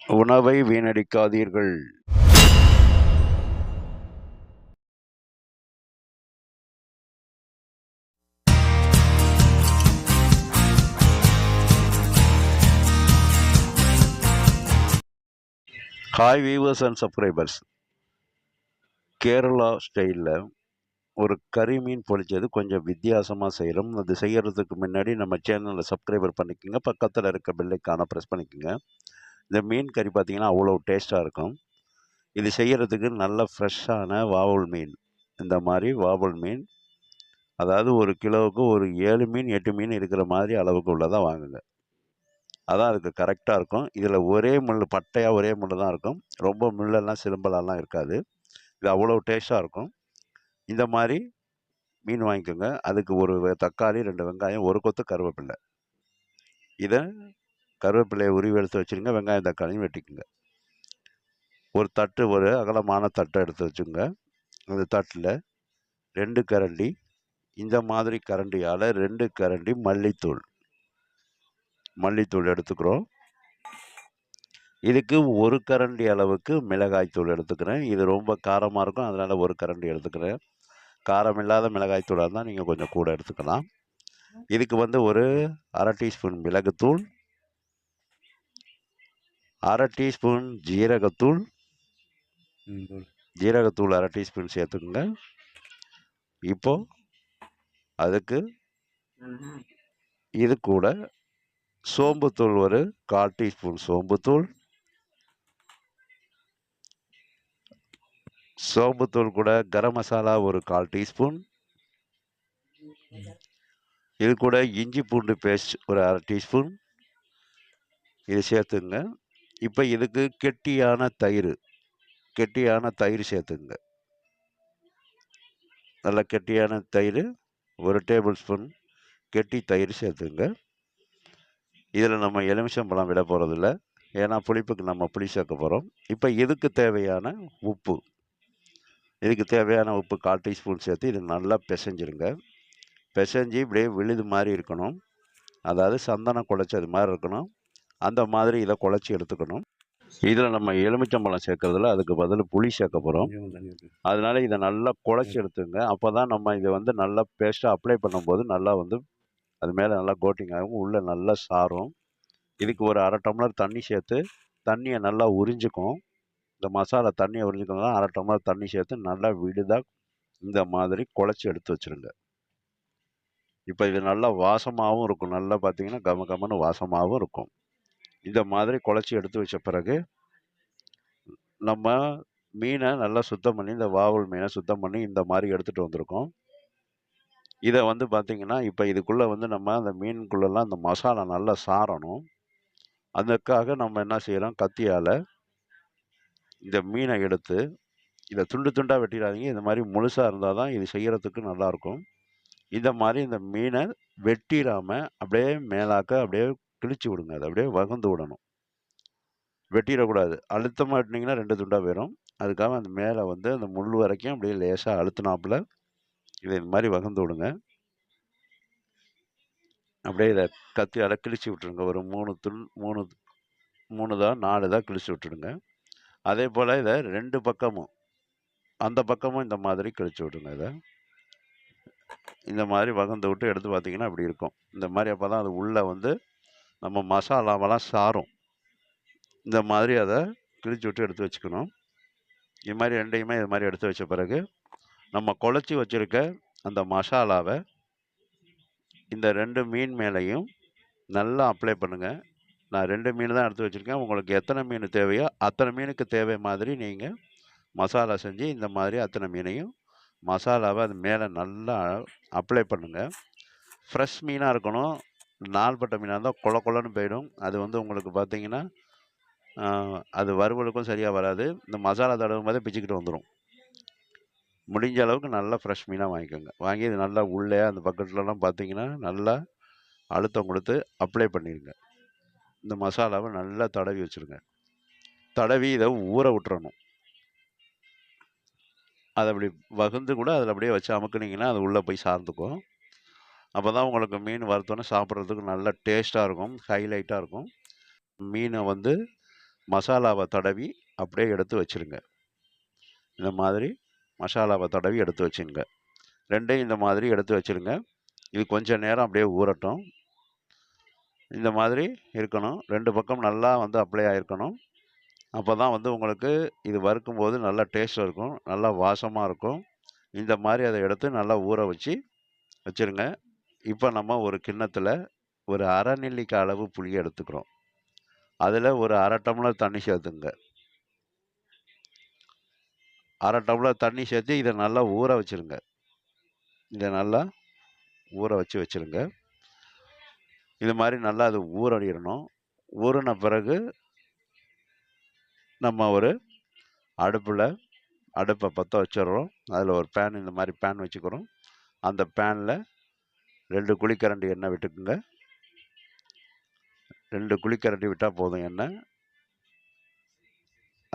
உணவை வீணடிக்காதீர்கள். Hi viewers and subscribers. Kerala ஸ்டைலில் ஒரு கறி மீன் பொரிச்சது கொஞ்சம் வித்தியாசமாக செய்கிறோம். அது செய்கிறதுக்கு முன்னாடி நம்ம சேனலை சப்ஸ்கிரைபர் பண்ணிக்கோங்க. பக்கத்தில் இருக்க பெல்லைக்கான ப்ரெஸ் பண்ணிக்கோங்க. இந்த மீன் கறி பார்த்திங்கன்னா அவ்வளோ டேஸ்ட்டாக இருக்கும். இது செய்கிறதுக்கு நல்ல ஃப்ரெஷ்ஷான வாவல் மீன், இந்த மாதிரி வாவல் மீன், அதாவது ஒரு கிலோவுக்கு ஒரு 7 மீன் 8 மீன் இருக்கிற மாதிரி அளவுக்கு உள்ளதாக வாங்குங்க. அதான் அதுக்கு கரெக்டாக இருக்கும். இதில் ஒரே முள், பட்டையாக ஒரே முள் தான் இருக்கும். ரொம்ப முள்ளெல்லாம் சிலம்பலெல்லாம் இருக்காது. இது அவ்வளோ டேஸ்ட்டாக இருக்கும். இந்த மாதிரி மீன் வாங்கிக்கோங்க. அதுக்கு ஒரு தக்காளி, 2 வெங்காயம், ஒரு கொத்து கருவேப்பில்லை. இதை கருவேப்பிலையை உருவி எடுத்து வச்சுருங்க. வெங்காயம் தக்காளியும் வெட்டிக்குங்க. ஒரு தட்டு, ஒரு அகலமான தட்டை எடுத்து வச்சுங்க. அந்த தட்டில் 2 கரண்டி, இந்த மாதிரி கரண்டியால் 2 கரண்டி மல்லித்தூள் எடுத்துக்கிறோம். இதுக்கு 1 கரண்டி அளவுக்கு மிளகாய்த்தூள் எடுத்துக்கிறேன். இது ரொம்ப காரமாக இருக்கும், அதனால் 1 கரண்டி எடுத்துக்கிறேன். காரம் இல்லாத மிளகாய்த்தூளாக இருந்தால் நீங்கள் கொஞ்சம் கூட எடுத்துக்கலாம். இதுக்கு வந்து ஒரு 1/2 டீஸ்பூன் மிளகுத்தூள், 1/2 டீஸ்பூன் ஜீரகத்தூள் 1/2 டீஸ்பூன் சேர்த்துக்குங்க. இப்போ அதுக்கு இது கூட சோம்புத்தூள் ஒரு 1/4 டீஸ்பூன் சோம்புத்தூள் கூட கரம் மசாலா ஒரு 1/4 டீஸ்பூன். இது கூட இஞ்சி பூண்டு பேஸ்ட் ஒரு 1/2 டீஸ்பூன் இது சேர்த்துங்க. இப்போ இதுக்கு கெட்டியான தயிர் சேர்த்துங்க. நல்லா கெட்டியான தயிர், 1 டேபிள் ஸ்பூன் கெட்டி தயிர் சேர்த்துங்க. இதில் நம்ம எலுமிச்சம்பழம் விட போகிறதில்ல, ஏன்னா புளிப்புக்கு நம்ம புளி சேர்க்க போகிறோம். இப்போ இதுக்கு தேவையான உப்பு 1/4 டீஸ்பூன் சேர்த்து இது நல்லா பிசைஞ்சிருங்க. பிசைஞ்சு இப்படியே விழுது மாதிரி இருக்கணும், அதாவது சந்தனம் குழச்சது மாதிரி இருக்கணும். அந்த மாதிரி இதை குழச்சி எடுத்துக்கணும். இதில் நம்ம எலுமிச்சம்பழம் சேர்க்கறதில்ல, அதுக்கு பதில் புளி சேர்க்க போகிறோம். அதனால இதை நல்லா குழச்சி எடுத்துங்க. அப்போ தான் நம்ம இதை வந்து நல்லா பேஸ்ட்டாக அப்ளை பண்ணும்போது நல்லா வந்து அது மேலே நல்லா கோட்டிங் ஆகும், உள்ளே நல்லா சாரும். இதுக்கு ஒரு 1/2 டம்ளர் தண்ணி சேர்த்து, தண்ணியை நல்லா உறிஞ்சிக்கும். இந்த மசாலா தண்ணியை உறிஞ்சிக்கணும்னா 1/2 டம்ளர் தண்ணி சேர்த்து நல்லா விடுதாக இந்த மாதிரி குழச்சி எடுத்து வச்சுருங்க. இப்போ இது நல்லா வாசமாகவும் இருக்கும், நல்லா பார்த்தீங்கன்னா கம கமன்னு வாசமாகவும் இருக்கும். இந்த மாதிரி குழச்சி எடுத்து வச்ச பிறகு நம்ம மீனை நல்லா சுத்தம் பண்ணி, இந்த வாவல் மீனை சுத்தம் பண்ணி இந்த மாதிரி எடுத்துகிட்டு வந்திருக்கோம். இதை வந்து பார்த்திங்கன்னா இப்போ இதுக்குள்ளே வந்து நம்ம அந்த மீனுக்குள்ளெல்லாம் அந்த மசாலா நல்லா சாரணும். அதுக்காக நம்ம என்ன செய்கிறோம், கத்தியால் இந்த மீனை எடுத்து இதை துண்டு துண்டாக வெட்டிடாதீங்க. இந்த மாதிரி முழுசாக இருந்தால் தான் இது செய்கிறதுக்கு நல்லாயிருக்கும். இந்த மாதிரி இந்த மீனை வெட்டிடாமல் அப்படியே மேலாக்க அப்படியே கிழிச்சு விடுங்க. அதை அப்படியே வகுந்து விடணும், வெட்டிடக்கூடாது. அழுத்தமாக வெட்டினீங்கன்னா 2 துண்டாக போயிடும். அதுக்காக அந்த மேலே வந்து அந்த முள் வரைக்கும் அப்படியே லேசாக அழுத்தினாப்புல இதை இந்த மாதிரி வகுந்து விடுங்க. அப்படியே இதை கத்தியால் கிழிச்சு விட்டுருங்க. ஒரு 3 தான் 4 தான் கிழிச்சு விட்டுடுங்க. அதே போல் இதை 2 பக்கமும், அந்த பக்கமும் இந்த மாதிரி கிழிச்சு விட்டுருங்க. இதை இந்த மாதிரி வகுந்து விட்டு எடுத்து பார்த்தீங்கன்னா அப்படி இருக்கும். இந்த மாதிரி அப்போ தான் அது உள்ளே வந்து நம்ம மசாலாவெல்லாம் சாரும். இந்த மாதிரி அதை கிழிச்சு விட்டு எடுத்து வச்சுக்கணும். இது மாதிரி ரெண்டையுமே இது மாதிரி எடுத்து வச்ச பிறகு நம்ம குழச்சி வச்சுருக்க அந்த மசாலாவை இந்த 2 மீன் மேலேயும் நல்லா அப்ளை பண்ணுங்கள். நான் 2 மீன் தான் எடுத்து வச்சுருக்கேன். உங்களுக்கு எத்தனை மீன் தேவையோ அத்தனை மீனுக்கு தேவை மாதிரி நீங்கள் மசாலா செஞ்சு இந்த மாதிரி அத்தனை மீனையும் மசாலாவை அது மேலே நல்லா அப்ளை பண்ணுங்கள். ஃப்ரெஷ் மீனாக இருக்கணும். நாள்பட்ட மீனாக இருந்தால் கொல கொலன்னு போயிடும். அது வந்து உங்களுக்கு பார்த்தீங்கன்னா அது வறுவலுக்கும் சரியாக வராது. இந்த மசாலா தடவும் போதே பிச்சுக்கிட்டு வந்துடும். முடிஞ்ச அளவுக்கு நல்லா ஃப்ரெஷ் மீனாக வாங்கிக்கோங்க. வாங்கி இது நல்லா உள்ளே அந்த பக்கெட்லலாம் பார்த்தீங்கன்னா நல்லா அழுத்தம் கொடுத்து அப்ளை பண்ணிடுங்க. இந்த மசாலாவை நல்லா தடவி வச்சுருங்க. தடவி இதை ஊற விட்டுறணும். அதை அப்படி வகுந்து கூட அதில் அப்படியே வச்சு அமுக்குனிங்கன்னா அது உள்ளே போய் சார்ந்துக்கும். அப்போ தான் உங்களுக்கு மீன் வறுத்தோன்னே சாப்பிட்றதுக்கு நல்லா டேஸ்ட்டாக இருக்கும், ஹைலைட்டாக இருக்கும். மீனை வந்து மசாலாவை தடவி அப்படியே எடுத்து வச்சுருங்க. இந்த மாதிரி மசாலாவை தடவி எடுத்து வச்சுருங்க. ரெண்டையும் இந்த மாதிரி எடுத்து வச்சுருங்க. இது கொஞ்சம் நேரம் அப்படியே ஊறட்டும். இந்த மாதிரி இருக்கணும். 2 பக்கம் நல்லா வந்து அப்ளை ஆகிருக்கணும். அப்போ தான் வந்து உங்களுக்கு இது வறுக்கும்போது நல்லா டேஸ்ட்டாக இருக்கும், நல்லா வாசமாக இருக்கும். இந்த மாதிரி அதை எடுத்து நல்லா ஊற வச்சுருங்க. இப்போ நம்ம ஒரு கிண்ணத்தில் ஒரு அரை நெல்லிக்காய் அளவு புளி எடுத்துக்கிறோம். அதில் ஒரு அரை டம்ளர் தண்ணி சேர்த்துங்க. அரை டம்ளர் தண்ணி சேர்த்து இதை நல்லா ஊற வச்சுருங்க. இதை நல்லா ஊற வச்சுருங்க. இது மாதிரி நல்லா அது ஊறிடணும். ஊறின பிறகு நம்ம ஒரு அடுப்பை பற்ற வச்சிடுறோம். அதில் ஒரு பேன், இந்த மாதிரி பேன் வச்சுக்கிறோம். அந்த பேனில் 2 குழிக்கரண்டி எண்ணெய் விட்டுக்குங்க. 2 குழிக்கரண்டி விட்டால் போதும் எண்ணெய்.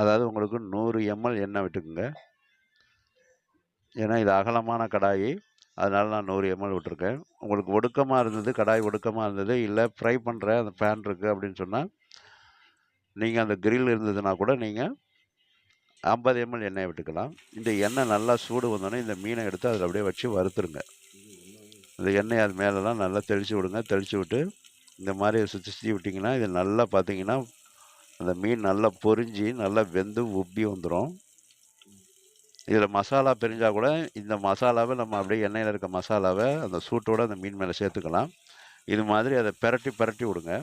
அதாவது உங்களுக்கு 100 ml எண்ணெய் விட்டுக்குங்க. ஏன்னா இது அகலமான கடாயி, அதனால் நான் 100 ml விட்டுருக்கேன். உங்களுக்கு ஒடுக்கமாக இருந்தது, கடாய் ஒடுக்கமாக இருந்தது, இல்லை ஃப்ரை பண்ணுற அந்த பேன் இருக்குது அப்படின்னு சொன்னால் நீங்கள் அந்த கிரில் இருந்ததுன்னா கூட நீங்கள் 50 ml எண்ணெயை விட்டுக்கலாம். இந்த எண்ணெய் நல்லா சூடு வந்தோடனே இந்த மீனை எடுத்து அதில் அப்படியே வச்சு வறுத்துருங்க. இந்த எண்ணெய் அது மேலெலாம் நல்லா தெளித்து விடுங்க. தெளித்து விட்டு இந்த மாதிரி சுற்றி விட்டிங்கன்னா இது நல்லா பார்த்தீங்கன்னா அந்த மீன் நல்லா பொரிஞ்சு நல்லா வெந்து உப்பி வந்துடும். இதில் மசாலா பிரிஞ்சால் கூட இந்த மசாலாவை நம்ம அப்படியே எண்ணெயில் இருக்க மசாலாவை அந்த சூட்டோடு அந்த மீன் மேலே சேர்த்துக்கலாம். இது மாதிரி அதை பிரட்டி விடுங்க.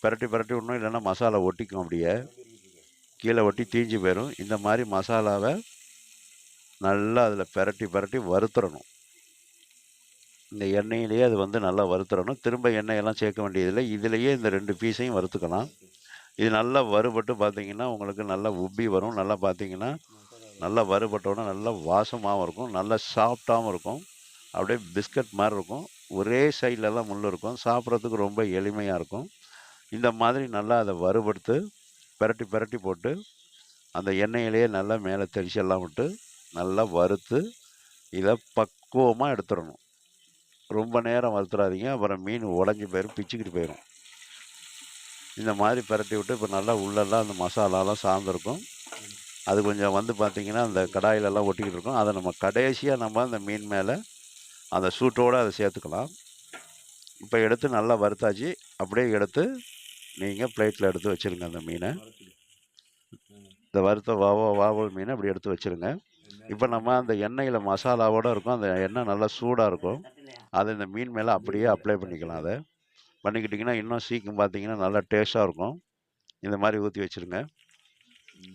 பிரட்டி விடணும், இல்லைன்னா மசாலா ஒட்டிக்கும், அப்படியே கீழே ஒட்டி தீஞ்சு போயிடும். இந்த மாதிரி மசாலாவை நல்லா அதில் பிரட்டி வறுத்துடணும். இந்த எண்ணெயிலேயே அது வந்து நல்லா வறுத்துடணும். திரும்ப எண்ணெயெல்லாம் சேர்க்க வேண்டியதில்லை. இதிலேயே இந்த 2 பீஸையும் வறுத்துக்கலாம். இது நல்லா வறுபட்டு பார்த்தீங்கன்னா உங்களுக்கு நல்லா உப்பி வரும். நல்லா பார்த்தீங்கன்னா நல்லா வறுபட்டோன்னா நல்லா வாசமாகவும் இருக்கும், நல்லா சாஃப்டாகவும் இருக்கும். அப்படியே பிஸ்கட் மாதிரி இருக்கும். ஒரே சைடில் தான் முள் இருக்கும். சாப்பிட்றதுக்கு ரொம்ப எளிமையாக இருக்கும். இந்த மாதிரி நல்லா அதை வறுபடுத்து பிரட்டி போட்டு அந்த எண்ணெயிலேயே நல்லா மேலே தெளிச்செல்லாம் விட்டு நல்லா வறுத்து இதை பக்குவமாக எடுத்துடணும். ரொம்ப நேரம் வறுத்துறாதீங்க, அப்புறம் மீன் உடஞ்சி போயிடும், பிச்சுக்கிட்டு போயிடும். இந்த மாதிரி பிரட்டி விட்டு இப்போ நல்லா உள்ளெல்லாம் அந்த மசாலாலாம் சார்ந்திருக்கும். அது கொஞ்சம் வந்து பார்த்திங்கன்னா அந்த கடாயிலெல்லாம் ஒட்டிக்கிட்டு இருக்கும். அதை நம்ம கடைசியாக நம்ம அந்த மீன் மேலே அந்த சூட்டோடு அதை சேர்த்துக்கலாம். இப்போ எடுத்து நல்லா வறுத்தாச்சு. அப்படியே எடுத்து நீங்கள் பிளேட்டில் எடுத்து வச்சுருங்க. அந்த மீனை, இந்த வறுத்த வாவல் மீனை அப்படி எடுத்து வச்சுருங்க. இப்போ நம்ம அந்த எண்ணெயில் மசாலாவோடு இருக்கும், அந்த எண்ணெய் நல்லா சூடாக இருக்கும். அதை இந்த மீன் மேலே அப்படியே அப்ளை பண்ணிக்கலாம். அதை பண்ணிக்கிட்டிங்கன்னா இன்னும் சீக்கிரம் பார்த்தீங்கன்னா நல்லா டேஸ்ட்டாக இருக்கும். இந்த மாதிரி ஊற்றி வச்சுருங்க.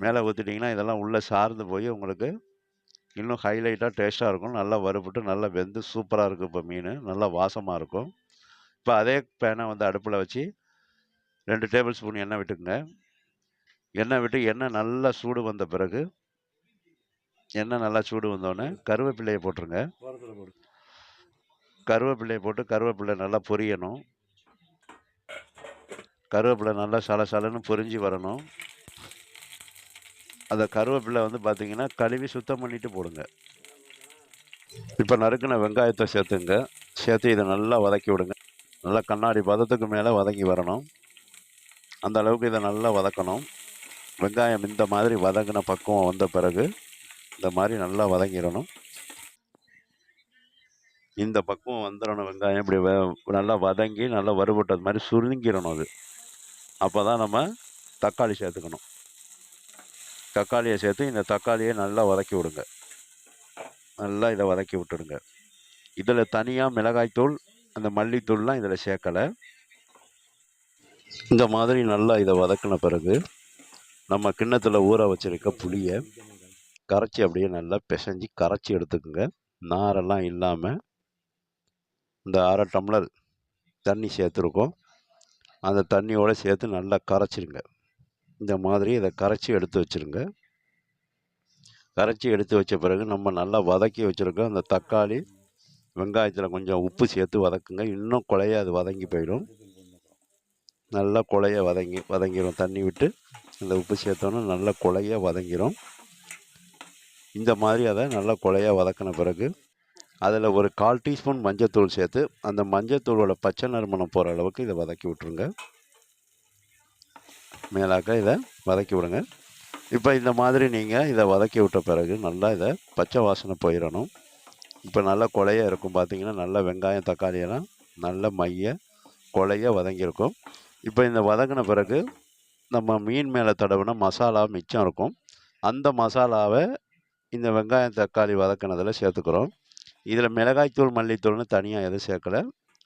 மேலே ஊற்றிட்டிங்கன்னா இதெல்லாம் உள்ளே சார்ந்து போய் உங்களுக்கு இன்னும் ஹைலைட்டாக டேஸ்ட்டாக இருக்கும். நல்லா வறுபட்டு நல்லா வெந்து சூப்பராக இருக்கும். இப்போ மீன் நல்லா வாசமாக இருக்கும். இப்போ அதே பேனை வந்து அடுப்பில் வச்சு 2 டேபிள் ஸ்பூன் எண்ணெய் விட்டுக்குங்க. எண்ணெய் விட்டு எண்ணெய் நல்லா சூடு வந்த பிறகு எண்ணெய் நல்லா சூடு வந்தோடனே கருவேப்பிலையை போட்டுருங்க. கருவேப்பிலையை போட்டு கருவேப்பிலை நல்லா பொரியணும். கருவேப்பிலை நல்லா சலன்னு பொரிஞ்சு வரணும். அந்த கருவேப்பிலை வந்து பார்த்திங்கன்னா கழுவி சுத்தம் பண்ணிவிட்டு போடுங்க. இப்போ நறுக்கின வெங்காயத்தை சேர்த்துங்க. சேர்த்து இதை நல்லா வதக்கி விடுங்க. நல்லா கண்ணாடி பதத்துக்கு மேலே வதங்கி வரணும். அந்த அளவுக்கு இதை நல்லா வதக்கணும். வெங்காயம் இந்த மாதிரி வதங்கின பக்குவம் வந்த பிறகு இந்த மாதிரி நல்லா வதங்கிடணும். இந்த பக்குவம் வந்துடணும். வெங்காயம் இப்படி நல்லா வதங்கி நல்லா வறுபட்டது மாதிரி சுருங்கிடணும். அது அப்போ தான் நம்ம தக்காளி சேர்த்துக்கணும். தக்காளியை சேர்த்து இந்த தக்காளியை நல்லா வதக்கி விடுங்க. நல்லா இதை வதக்கி விட்டுடுங்க. இதில் தனியாக மிளகாய்த்தூள் அந்த மல்லித்தூள்லாம் இதில் சேர்க்கலை. இந்த மாதிரி நல்லா இதை வதக்கின பிறகு நம்ம கிண்ணத்தில் ஊற வச்சுருக்க புளியை கரைச்சி அப்படியே நல்லா பிசைஞ்சு கரைச்சி எடுத்துக்கோங்க. நாரெல்லாம் இல்லாமல் இந்த அரை டம்ளர் தண்ணி சேர்த்துருக்கோம். அந்த தண்ணியோடு சேர்த்து நல்லா கரைச்சிருங்க. இந்த மாதிரி இதை கரைச்சி எடுத்து வச்சுருங்க. கரைச்சி எடுத்து வச்ச பிறகு நம்ம நல்லா வதக்கி வச்சுருக்கோம். அந்த தக்காளி வெங்காயத்தில் கொஞ்சம் உப்பு சேர்த்து வதக்குங்க. இன்னும் குழைய அது வதங்கி போயிடும். நல்லா குழைய வதங்கிடும். தண்ணி விட்டு அந்த உப்பு சேர்த்தோன்னா நல்லா குழைய வதங்கிடும். இந்த மாதிரி அதை நல்லா குழைய வதக்கின பிறகு அதில் ஒரு 1/4 டீஸ்பூன் மஞ்சத்தூள் சேர்த்து அந்த மஞ்சத்தூளோட பச்சை நறுமணம் போகிற அளவுக்கு இதை வதக்கி விட்ருங்க. மேலாக்க இதை வதக்கி விடுங்க. இப்போ இந்த மாதிரி நீங்கள் இதை வதக்கி விட்ட பிறகு நல்லா இதை பச்சை வாசனை போயிடணும். இப்போ நல்லா கொலையாக இருக்கும் பார்த்தீங்கன்னா, நல்லா வெங்காயம் தக்காளியெல்லாம் நல்ல மைய கொலையாக வதங்கியிருக்கும். இப்போ இந்த வதங்கின பிறகு நம்ம மீன் மேலே தடவின மசாலா மிச்சம் இருக்கும். அந்த மசாலாவை இந்த வெங்காயம் தக்காளி வதக்கினதில் சேர்த்துக்கிறோம். இதில் மிளகாய்த்தூள் மல்லித்தூள்னு தனியாக எதுவும் சேர்க்கலை.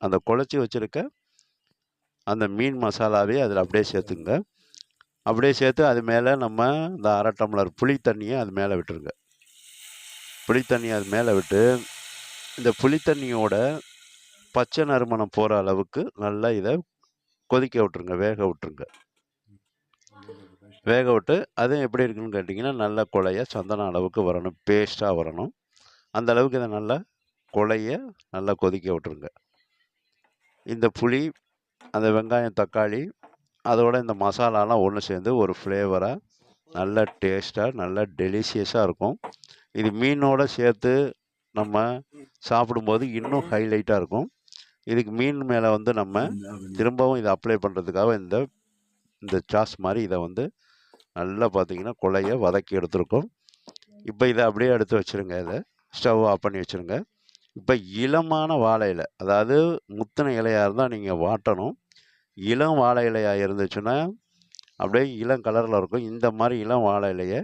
அந்த குழச்சி வச்சுருக்க அந்த மீன் மசாலாவே அதில் அப்படியே சேர்த்துங்க. அப்படியே சேர்த்து அது மேலே நம்ம இந்த 1/2 டம்ளர் புளி தண்ணியை அது மேலே விட்டுருங்க. புளி தண்ணியை அது மேலே விட்டு இந்த புளி தண்ணியோட பச்சை நறுமணம் போகிற அளவுக்கு நல்லா இதை கொதிக்க விட்டுருங்க, வேக விட்டுருங்க. வேக விட்டு அதுவும் எப்படி இருக்குன்னு கேட்டிங்கன்னா, நல்லா கொலைய சந்தன அளவுக்கு வரணும், பேஸ்ட்டாக வரணும். அந்த அளவுக்கு இதை நல்லா கொலைய நல்லா கொதிக்க விட்டுருங்க. இந்த புளி, அந்த வெங்காயம் தக்காளி அதோட இந்த மசாலாலாம் ஒன்று சேர்ந்து ஒரு ஃப்ளேவராக நல்ல டேஸ்ட்டாக நல்ல டெலிஷியஸாக இருக்கும். இது மீனோடு சேர்த்து நம்ம சாப்பிடும்போது இன்னும் ஹைலைட்டாக இருக்கும். இதுக்கு மீன் மேலே வந்து நம்ம திரும்பவும் இதை அப்ளை பண்ணுறதுக்காக இந்த சாஸ் மாதிரி இதை வந்து நல்லா பார்த்திங்கன்னா கொலைய வதக்கி எடுத்துருக்கோம். இப்போ இதை அப்படியே எடுத்து வச்சுருங்க. இதை ஸ்டவ் ஆஃப் பண்ணி வச்சுருங்க. இப்போ இளமான வாழை இலை, அதாவது முத்தின இலையாக இருந்தால் நீங்கள் வாட்டணும். இளம் வாழை இலையாக இருந்துச்சுன்னா அப்படியே இளம் கலரில் இருக்கும். இந்த மாதிரி இளம் வாழை இலையை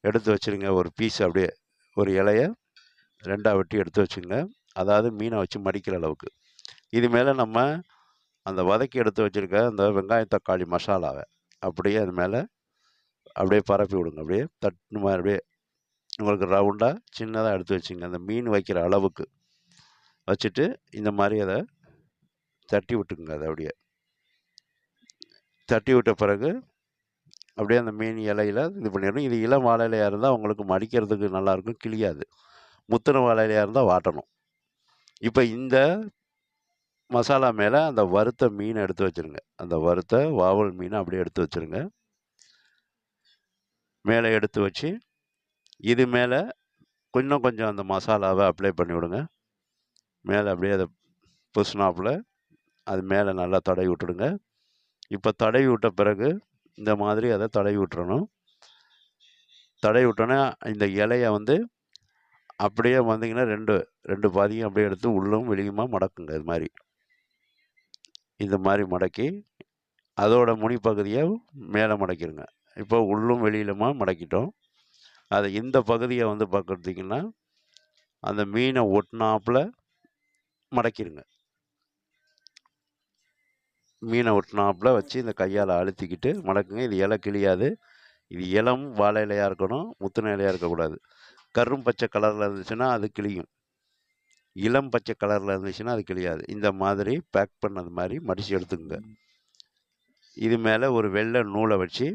எடுத்து வச்சுருங்க. ஒரு பீஸ் அப்படியே ஒரு இலையை 2ஆக வெட்டி எடுத்து வச்சுங்க. அதாவது மீனை வச்சு மடிக்கிற அளவுக்கு. இது மேலே நம்ம அந்த வதக்கி எடுத்து வச்சுருக்க அந்த வெங்காயம் தக்காளி மசாலாவை அப்படியே அது மேலே அப்படியே பரப்பி விடுங்க. அப்படியே தட்டு மாதிரி அப்படியே உங்களுக்கு ரவுண்டாக சின்னதாக எடுத்து வச்சுங்க. அந்த மீன் வைக்கிற அளவுக்கு வச்சுட்டு இந்த மாதிரி அதை தட்டி விட்டுக்குங்க. அதை அப்படியே தட்டி விட்ட பிறகு அப்படியே அந்த மீன் இலையில் இது பண்ணிடணும். இது இளம் வாழை இலையாக இருந்தால் உங்களுக்கு மடிக்கிறதுக்கு நல்லாயிருக்கும், கிளியாது. முத்தின வாழை இலையாக இருந்தால் வாட்டணும். இப்போ இந்த மசாலா மேலே அந்த வறுத்த மீனை எடுத்து வச்சுருங்க. அந்த வறுத்த வாவல் மீனை அப்படியே எடுத்து வச்சுருங்க. மேலே எடுத்து வச்சு இது மேலே இன்னும் கொஞ்சம் அந்த மசாலாவை அப்ளை பண்ணி விடுங்க. மேலே அப்படியே அதை புஷ்னாப்பில் அது மேலே நல்லா தடவி விட்டுடுங்க. இப்போ தடவி விட்ட பிறகு இந்த மாதிரி அதை தடவி விட்டுறணும். தடவி விட்டோன்னே இந்த இலையை வந்து அப்படியே வந்தீங்கன்னா ரெண்டு பாதியும் அப்படியே எடுத்து உள்ளும் வெளியுமா மடக்குங்க. இது மாதிரி இந்த மாதிரி மடக்கி அதோட முனிப்பகுதியை மேலே மடக்கிடுங்க. இப்போ உள்ளும் வெளியிலுமா மடக்கிட்டோம். அதை இந்த பகுதியை வந்து பார்க்குறதுக்குன்னா அந்த மீனை ஒட்டினாப்பில் மடக்கிடுங்க. மீனை ஒட்டினாப்பில் வச்சு இந்த கையால் அழுத்திக்கிட்டு மடக்குங்க. இது இலை கிளியாது. இது இளம் வாழை இலையாக இருக்கணும், முத்தின இலையாக இருக்கக்கூடாது. கரும் பச்சை கலரில் இருந்துச்சுன்னா அது கிளியும், இளம் பச்சை கலரில் இருந்துச்சுன்னா அது கிளியாது. இந்த மாதிரி பேக் பண்ணது மாதிரி மடித்து எடுத்துக்கோங்க. இது மேலே ஒரு வெள்ளை நூலை வச்சு,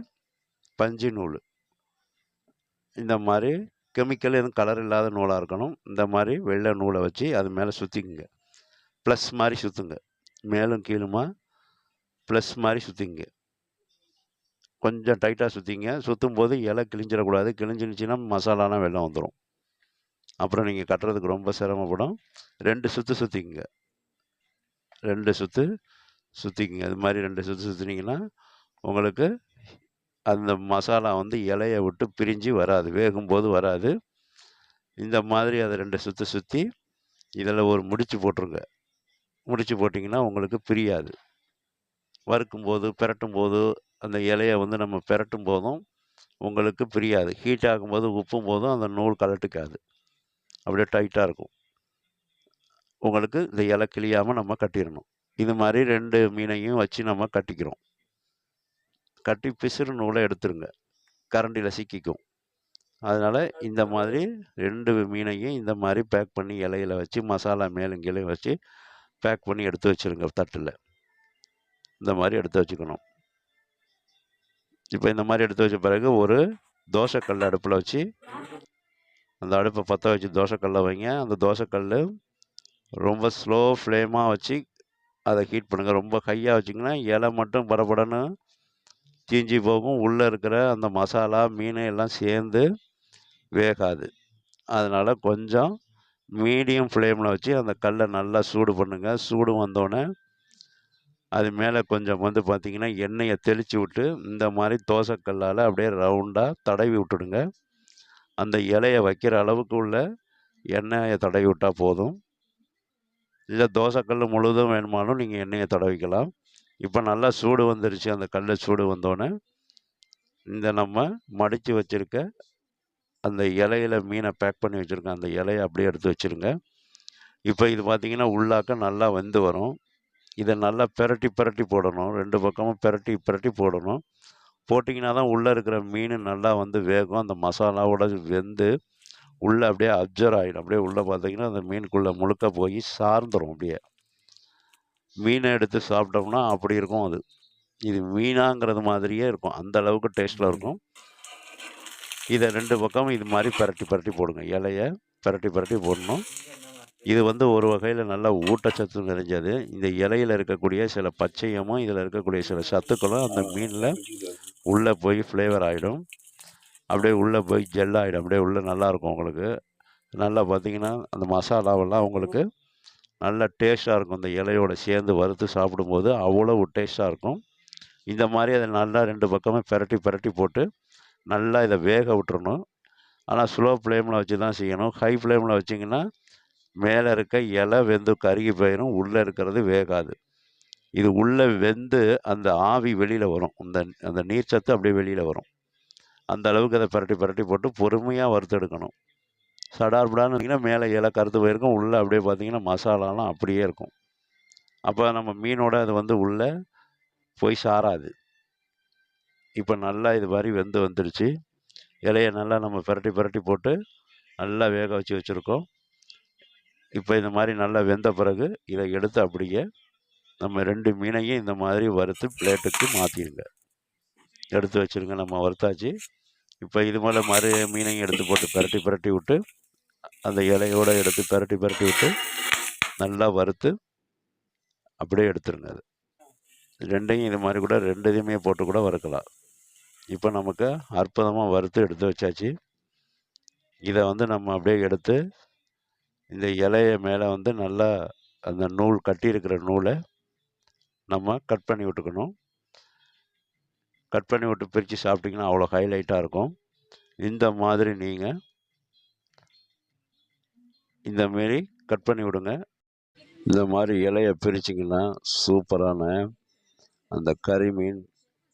பஞ்சு நூல், இந்த மாதிரி கெமிக்கல் எதுவும் கலர் இல்லாத நூலாக இருக்கணும். இந்த மாதிரி வெள்ளை நூலை வச்சு அது மேலே சுற்றிக்குங்க. ப்ளஸ் மாதிரி சுற்றுங்க. மேலும் கீழுமா ப்ளஸ் மாதிரி சுற்றிங்க. கொஞ்சம் டைட்டாக சுற்றிங்க. சுற்றும் போது இலை கிழிஞ்சிடக்கூடாது. கிழிஞ்சிருச்சுன்னா மசாலாலாம் வெள்ளம் வந்துடும். அப்புறம் நீங்கள் கட்டுறதுக்கு ரொம்ப சிரமப்படும். 2 சுற்று சுற்றிக்குங்க. 2 சுற்று சுற்றிக்குங்க. இது மாதிரி 2 சுற்று சுற்றினீங்கன்னா உங்களுக்கு அந்த மசாலா வந்து இலையை விட்டு பிரிஞ்சு வராது, வேகும்போது வராது. இந்த மாதிரி அதை 2 சுற்று சுற்றி இதில் ஒரு முடிச்சு போட்டுருங்க. முடிச்சு போட்டிங்கன்னா உங்களுக்கு பிரியாது. வறுக்கும்போது பிரட்டும் போது அந்த இலையை வந்து நம்ம பிரட்டும் போதும் உங்களுக்கு பிரியாது. ஹீட் ஆகும்போது உப்பும் போதும் அந்த நூல் கலட்டுக்காது, அப்படியே டைட்டாக இருக்கும். உங்களுக்கு இந்த இலை கிளியாமல் நம்ம கட்டிடணும். இது மாதிரி 2 மீனையும் வச்சு நம்ம கட்டிக்கிறோம். கட்டி பிசுறு நூலை எடுத்துருங்க, கரண்டியில் சிக்கிக்கும். அதனால் இந்த மாதிரி 2 மீனையும் இந்த மாதிரி பேக் பண்ணி இலையில் வச்சு மசாலா மேலும் கீழே வச்சு பேக் பண்ணி எடுத்து வச்சுருங்க. தட்டில் இந்த மாதிரி எடுத்து வச்சுக்கணும். இப்போ இந்த மாதிரி எடுத்து வச்ச பிறகு ஒரு தோசைக்கல் அடுப்பில் வச்சு அந்த அடுப்பை பற்ற வச்சு தோசைக்கல்லை வைங்க. அந்த தோசைக்கல் ரொம்ப ஸ்லோ ஃப்ளேமாக வச்சு அதை ஹீட் பண்ணுங்கள். ரொம்ப ஹையாக வச்சிங்கன்னா இலை மட்டும் படபடன்னு தீஞ்சி போகும். உள்ளே இருக்கிற அந்த மசாலா மீன் எல்லாம் சேர்ந்து வேகாது. அதனால் கொஞ்சம் மீடியம் ஃப்ளேமில் வச்சு அந்த கல்லை நல்லா சூடு பண்ணுங்கள். சூடு வந்தோடனே அது மேலே கொஞ்சம் வந்து பார்த்திங்கன்னா எண்ணெயை தெளித்து விட்டு இந்த மாதிரி தோசைக்கல்லால் அப்படியே ரவுண்டாக தடவி விட்டுடுங்க. அந்த இலையை வைக்கிற அளவுக்கு உள்ள எண்ணெயை தடவி விட்டால் போதும். இல்லை தோசைக்கல் முழுதும் வேணுமானும் நீங்கள் எண்ணெயை தடவிக்கலாம். இப்போ நல்லா சூடு வந்துருச்சு. அந்த கல் சூடு வந்தோடனே இந்த நம்ம மடித்து வச்சுருக்க அந்த இலையில மீனை பேக் பண்ணி வச்சுருக்கேன், அந்த இலையை அப்படியே எடுத்து வச்சுருங்க. இப்போ இது பார்த்திங்கன்னா உள்ளாக்க நல்லா வெந்து வரும். இதை நல்லா பிரட்டி பிரட்டி போடணும். 2 பக்கமும் பிரட்டி பிரட்டி போடணும். போட்டிங்கன்னா தான் உள்ளே இருக்கிற மீன் நல்லா வந்து வேகும். அந்த மசாலாவோட வெந்து உள்ளே அப்படியே அப்சர்வ் ஆகிடும். அப்படியே உள்ளே பார்த்திங்கன்னா அந்த மீனுக்குள்ளே முழுக்க போய் சார்ந்துடும். அப்படியே மீனை எடுத்து சாப்பிட்டோம்னா அப்படி இருக்கும். அது இது மீனாங்கிறது மாதிரியே இருக்கும். அந்த அளவுக்கு டேஸ்ட்டில் இருக்கும். இதை 2 பக்கமும் இது மாதிரி பிரட்டி பிரட்டி போடுங்க. இலையை பிரட்டி பிரட்டி போடணும். இது வந்து ஒரு வகையில் நல்ல ஊட்டச்சத்து நிறைஞ்சது. இந்த இலையில் இருக்கக்கூடிய சில பச்சையமும் இதில் இருக்கக்கூடிய சில சத்துக்களும் அந்த மீனில் உள்ளே போய் ஃப்ளேவர் ஆகிடும். அப்படியே உள்ளே போய் ஜெல் ஆகிடும். அப்படியே உள்ளே நல்லாயிருக்கும். உங்களுக்கு நல்லா பார்த்திங்கன்னா அந்த மசாலாவெல்லாம் உங்களுக்கு நல்ல டேஸ்ட்டாக இருக்கும். இந்த இலையோடு சேர்ந்து வறுத்து சாப்பிடும்போது அவ்வளோ டேஸ்ட்டாக இருக்கும். இந்த மாதிரி அதை நல்லா 2 பக்கமும் பிரட்டி பிரட்டி போட்டு நல்லா இதை வேக விட்டுறணும். ஆனால் ஸ்லோ ஃப்ளேமில் வச்சு தான் செய்யணும். ஹை ஃப்ளேமில் வச்சிங்கன்னா மேலே இருக்க இலை வெந்து கருகி போயிடும். உள்ளே இருக்கிறது வேகாது. இது உள்ளே வெந்து அந்த ஆவி வெளியில் வரும். அந்த நீர் சத்து அப்படியே வெளியில் வரும். அந்த அளவுக்கு அதை பிரட்டி பிரட்டி போட்டு பொறுமையாக வறுத்தெடுக்கணும். சடார்படான்னு இருந்தீங்கன்னா மேலே இலை கருத்து போயிருக்கும். உள்ளே அப்படியே பார்த்திங்கன்னா மசாலாலாம் அப்படியே இருக்கும். அப்போ நம்ம மீனோட அது வந்து உள்ளே போய் சாராது. இப்போ நல்லா இது மாதிரி வெந்து வந்துடுச்சு. இலையை நல்லா நம்ம பிரட்டி பிரட்டி போட்டு நல்லா வேக வச்சு வச்சுருக்கோம். இப்போ இந்த மாதிரி நல்லா வெந்த பிறகு இதை எடுத்து அப்படியே நம்ம 2 மீனையும் இந்த மாதிரி வறுத்து பிளேட்டுக்கு மாற்றிடுங்க. எடுத்து வச்சுருங்க. நம்ம வறுத்தாச்சு. இப்போ இது மேலே மீனையும் எடுத்து போட்டு பிரட்டி பிரட்டி விட்டு அந்த இலையோடு எடுத்து பிரட்டி பிரட்டி விட்டு நல்லா வறுத்து அப்படியே எடுத்துருங்க. அது 2யும் இது மாதிரி கூட 2 இதையுமே போட்டு கூட வறுக்கலாம். இப்போ நமக்கு அற்புதமாக வறுத்து எடுத்து வச்சாச்சு. இதை வந்து நம்ம அப்படியே எடுத்து இந்த இலைய மேலே வந்து நல்லா அந்த நூல் கட்டியிருக்கிற நூலை நம்ம கட் பண்ணி விட்டுக்கணும். கட் பண்ணி விட்டு பிரித்து சாப்பிட்டிங்கன்னா அவ்வளோ ஹைலைட்டாக இருக்கும். இந்த மாதிரி நீங்கள் இந்தமாரி கட் பண்ணி விடுங்க. இந்த மாதிரி இலையை பிரிச்சிங்கன்னா சூப்பரான அந்த கறி மீன்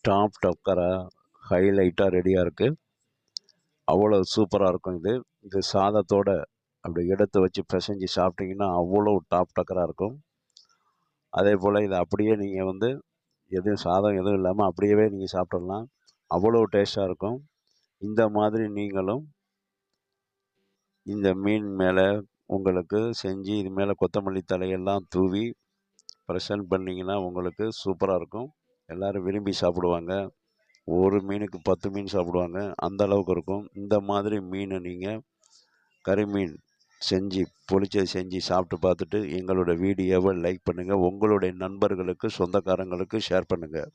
டாப் டக்கராக ஹைலைட்டாக ரெடியாக இருக்குது. அவ்வளோ சூப்பராக இருக்கும். இது சாதத்தோடு அப்படி எடுத்து வச்சு பிசைஞ்சு சாப்பிட்டிங்கன்னா அவ்வளோ டாப் டக்கராக இருக்கும். அதே போல் இதை அப்படியே நீங்கள் வந்து எதுவும் சாதம் எதுவும் இல்லாமல் அப்படியே நீங்கள் சாப்பிட்றலாம். அவ்வளோ டேஸ்ட்டாக இருக்கும். இந்த மாதிரி நீங்களும் இந்த மீன் மேலே உங்களுக்கு செஞ்சு இது மேலே கொத்தமல்லி தலையெல்லாம் தூவி ப்ரெசன்ட் பண்ணிங்கன்னா உங்களுக்கு சூப்பராக இருக்கும். எல்லோரும் விரும்பி சாப்பிடுவாங்க. ஒரு மீனுக்கு 10 மீன் சாப்பிடுவாங்க. அந்த அளவுக்கு இருக்கும். இந்த மாதிரி மீனை நீங்கள் கறி மீன் செஞ்சு பொரிச்சது செஞ்சு சாப்பிட்டு பார்த்துட்டு எங்களோட வீடியோவை லைக் பண்ணுங்கள். உங்களுடைய நண்பர்களுக்கு சொந்தக்காரங்களுக்கு ஷேர் பண்ணுங்கள்.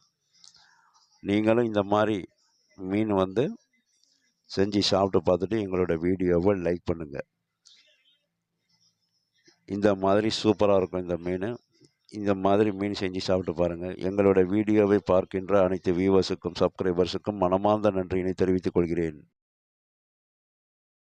நீங்களும் இந்த மாதிரி மீன் வந்து செஞ்சு சாப்பிட்டு பார்த்துட்டு எங்களோட வீடியோவை லைக் பண்ணுங்கள். இந்த மாதிரி சூப்பராக இருக்கும் இந்த மீன். இந்த மாதிரி மீன் செஞ்சு சாப்பிட்டு பாருங்கள். எங்களோட வீடியோவை பார்க்கின்ற அனைத்து வியூவர்ஸுக்கும் சப்ஸ்கிரைபர்ஸுக்கும் மனமார்ந்த நன்றியினை தெரிவித்துக் கொள்கிறேன்.